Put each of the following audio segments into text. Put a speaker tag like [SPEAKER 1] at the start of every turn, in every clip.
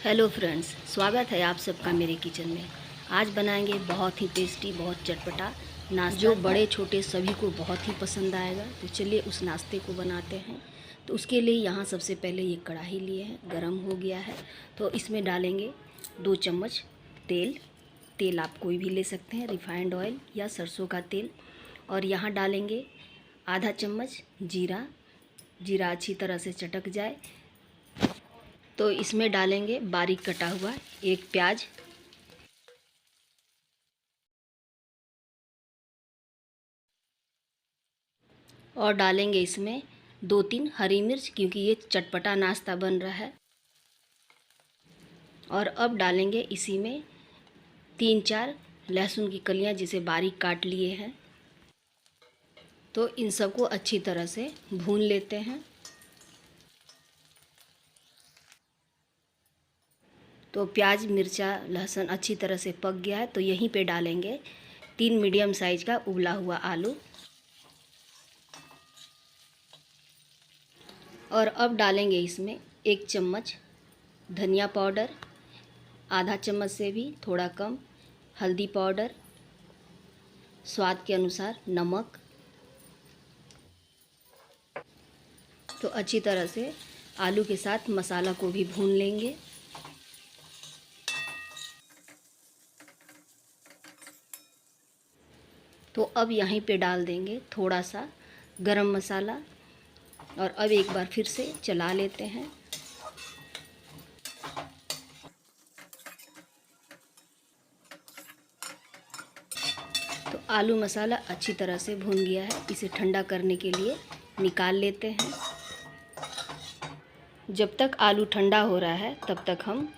[SPEAKER 1] Hello friends, स्वागत है आप सबका मेरे किचन में। आज बनाएंगे बहुत ही टेस्टी, बहुत चटपटा नाश्ता जो बड़े छोटे सभी को बहुत ही पसंद आएगा। तो चलिए उस नाश्ते को बनाते हैं। तो उसके लिए यहाँ सबसे पहले ये कढ़ाई लिए हैं, गरम हो गया है। तो इसमें डालेंगे 2 चम्मच तेल। तेल आप कोई भी ले सकते हैं, रिफाइंड ऑयल या सरसों का तेल। और यहाँ डालेंगे आधा चम्मच जीरा। जीरा अच्छी तरह से चटक जाए तो इसमें डालेंगे बारीक कटा हुआ एक प्याज और डालेंगे इसमें 2-3 हरी मिर्च, क्योंकि ये चटपटा नाश्ता बन रहा है। और अब डालेंगे इसी में 3-4 लहसुन की कलियां जिसे बारीक काट लिए हैं। तो इन सबको अच्छी तरह से भून लेते हैं। तो प्याज, मिर्चा, लहसुन अच्छी तरह से पक गया है। तो यहीं पे डालेंगे 3 मीडियम साइज का उबला हुआ आलू। और अब डालेंगे इसमें 1 चम्मच धनिया पाउडर, आधा चम्मच से भी थोड़ा कम हल्दी पाउडर, स्वाद के अनुसार नमक। तो अच्छी तरह से आलू के साथ मसाला को भी भून लेंगे। तो अब यहीं पे डाल देंगे थोड़ा सा गरम मसाला और अब एक बार फिर से चला लेते हैं। तो आलू मसाला अच्छी तरह से भून गया है। इसे ठंडा करने के लिए निकाल लेते हैं। जब तक आलू ठंडा हो रहा है तब तक हम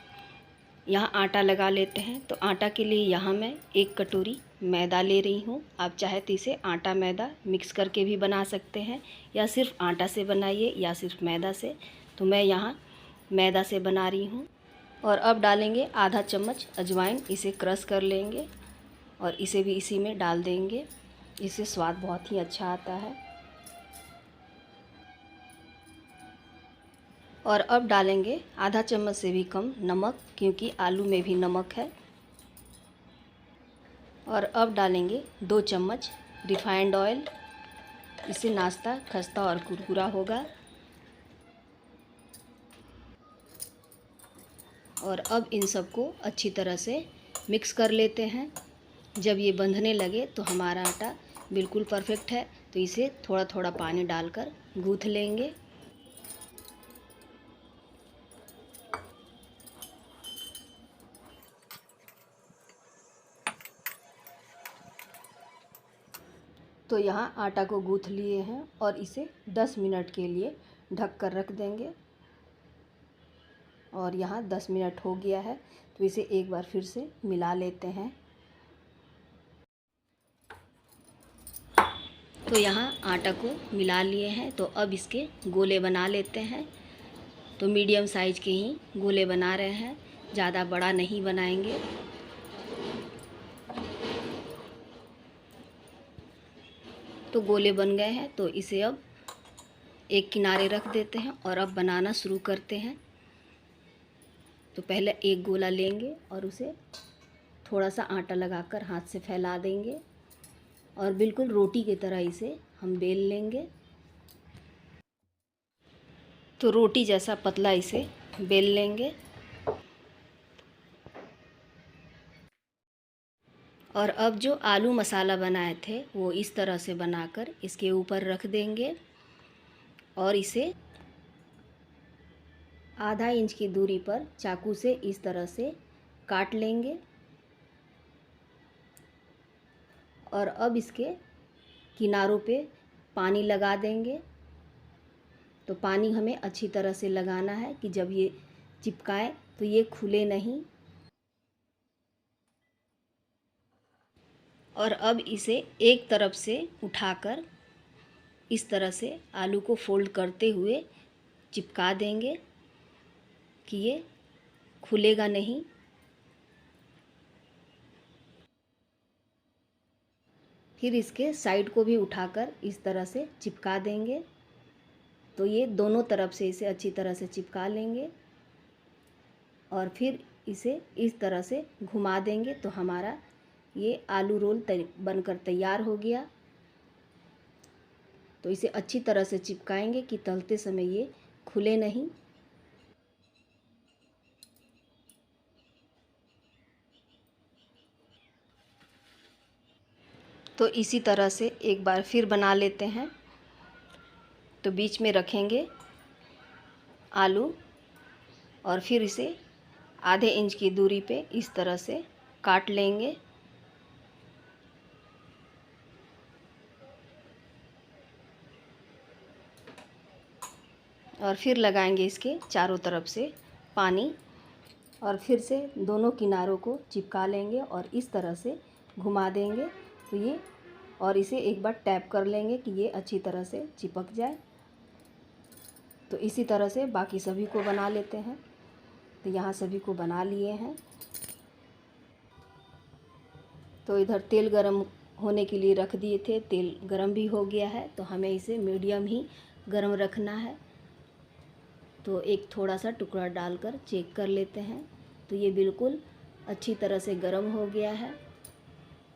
[SPEAKER 1] यहाँ आटा लगा लेते हैं। तो आटा के लिए यहाँ मैं 1 कटोरी मैदा ले रही हूँ। आप चाहे तो इसे आटा मैदा मिक्स करके भी बना सकते हैं, या सिर्फ आटा से बनाइए या सिर्फ मैदा से। तो मैं यहाँ मैदा से बना रही हूँ। और अब डालेंगे आधा चम्मच अजवाइन। इसे क्रश कर लेंगे और इसे भी इसी में डाल देंगे। इससे स्वाद बहुत ही अच्छा आता है। और अब डालेंगे आधा चम्मच से भी कम नमक, क्योंकि आलू में भी नमक है। और अब डालेंगे 2 चम्मच रिफाइंड ऑयल। इससे नाश्ता खस्ता और कुरकुरा होगा। और अब इन सबको अच्छी तरह से मिक्स कर लेते हैं। जब ये बंधने लगे तो हमारा आटा बिल्कुल परफेक्ट है। तो इसे थोड़ा थोड़ा पानी डालकर गूँथ लेंगे। तो यहाँ आटा को गूँथ लिए हैं और इसे 10 मिनट के लिए ढक कर रख देंगे। और यहाँ 10 मिनट हो गया है। तो इसे एक बार फिर से मिला लेते हैं। तो यहाँ आटा को मिला लिए हैं। तो अब इसके गोले बना लेते हैं। तो मीडियम साइज़ के ही गोले बना रहे हैं, ज़्यादा बड़ा नहीं बनाएंगे। तो गोले बन गए हैं। तो इसे अब एक किनारे रख देते हैं और अब बनाना शुरू करते हैं। तो पहले एक गोला लेंगे और उसे थोड़ा सा आटा लगाकर हाथ से फैला देंगे और बिल्कुल रोटी की तरह इसे हम बेल लेंगे। तो रोटी जैसा पतला इसे बेल लेंगे। और अब जो आलू मसाला बनाए थे वो इस तरह से बनाकर इसके ऊपर रख देंगे और इसे आधा इंच की दूरी पर चाकू से इस तरह से काट लेंगे। और अब इसके किनारों पे पानी लगा देंगे। तो पानी हमें अच्छी तरह से लगाना है कि जब ये चिपकाए तो ये खुले नहीं। और अब इसे एक तरफ से उठाकर इस तरह से आलू को फोल्ड करते हुए चिपका देंगे कि ये खुलेगा नहीं। फिर इसके साइड को भी उठाकर इस तरह से चिपका देंगे। तो ये दोनों तरफ से इसे अच्छी तरह से चिपका लेंगे। और फिर इसे इस तरह से घुमा देंगे तो हमारा ये आलू रोल बनकर तैयार हो गया। तो इसे अच्छी तरह से चिपकाएंगे कि तलते समय ये खुले नहीं। तो इसी तरह से एक बार फिर बना लेते हैं। तो बीच में रखेंगे आलू और फिर इसे आधे इंच की दूरी पे इस तरह से काट लेंगे। और फिर लगाएंगे इसके चारों तरफ से पानी और फिर से दोनों किनारों को चिपका लेंगे और इस तरह से घुमा देंगे तो ये, और इसे एक बार टैप कर लेंगे कि ये अच्छी तरह से चिपक जाए। तो इसी तरह से बाकी सभी को बना लेते हैं। तो यहाँ सभी को बना लिए हैं। तो इधर तेल गरम होने के लिए रख दिए थे, तेल गरम भी हो गया है। तो हमें इसे मीडियम ही गरम रखना है। तो एक थोड़ा सा टुकड़ा डालकर चेक कर लेते हैं। तो ये बिल्कुल अच्छी तरह से गरम हो गया है।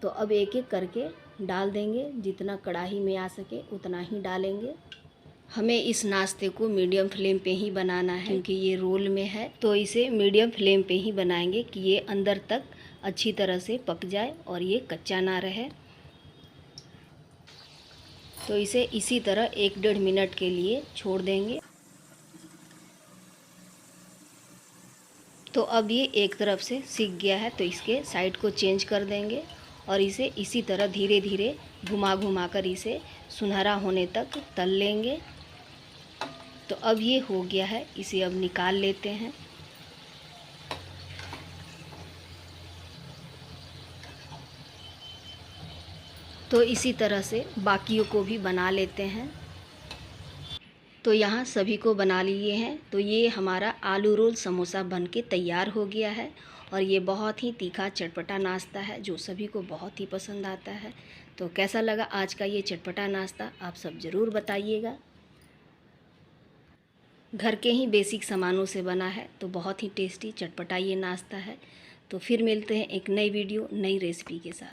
[SPEAKER 1] तो अब एक एक करके डाल देंगे, जितना कढ़ाई में आ सके उतना ही डालेंगे। हमें इस नाश्ते को मीडियम फ्लेम पे ही बनाना है क्योंकि ये रोल में है। तो इसे मीडियम फ्लेम पे ही बनाएंगे कि ये अंदर तक अच्छी तरह से पक जाए और ये कच्चा ना रहे। तो इसे इसी तरह 1-1.5 मिनट के लिए छोड़ देंगे। तो अब ये एक तरफ से सिक गया है तो इसके साइड को चेंज कर देंगे और इसे इसी तरह धीरे धीरे घुमा घुमा कर इसे सुनहरा होने तक तल लेंगे। तो अब ये हो गया है, इसे अब निकाल लेते हैं। तो इसी तरह से बाकियों को भी बना लेते हैं। तो यहाँ सभी को बना लिए हैं। तो ये हमारा आलू रोल समोसा बन के तैयार हो गया है और ये बहुत ही तीखा चटपटा नाश्ता है जो सभी को बहुत ही पसंद आता है। तो कैसा लगा आज का ये चटपटा नाश्ता आप सब ज़रूर बताइएगा। घर के ही बेसिक सामानों से बना है तो बहुत ही टेस्टी चटपटा ये नाश्ता है। तो फिर मिलते हैं एक नई वीडियो नई रेसिपी के साथ।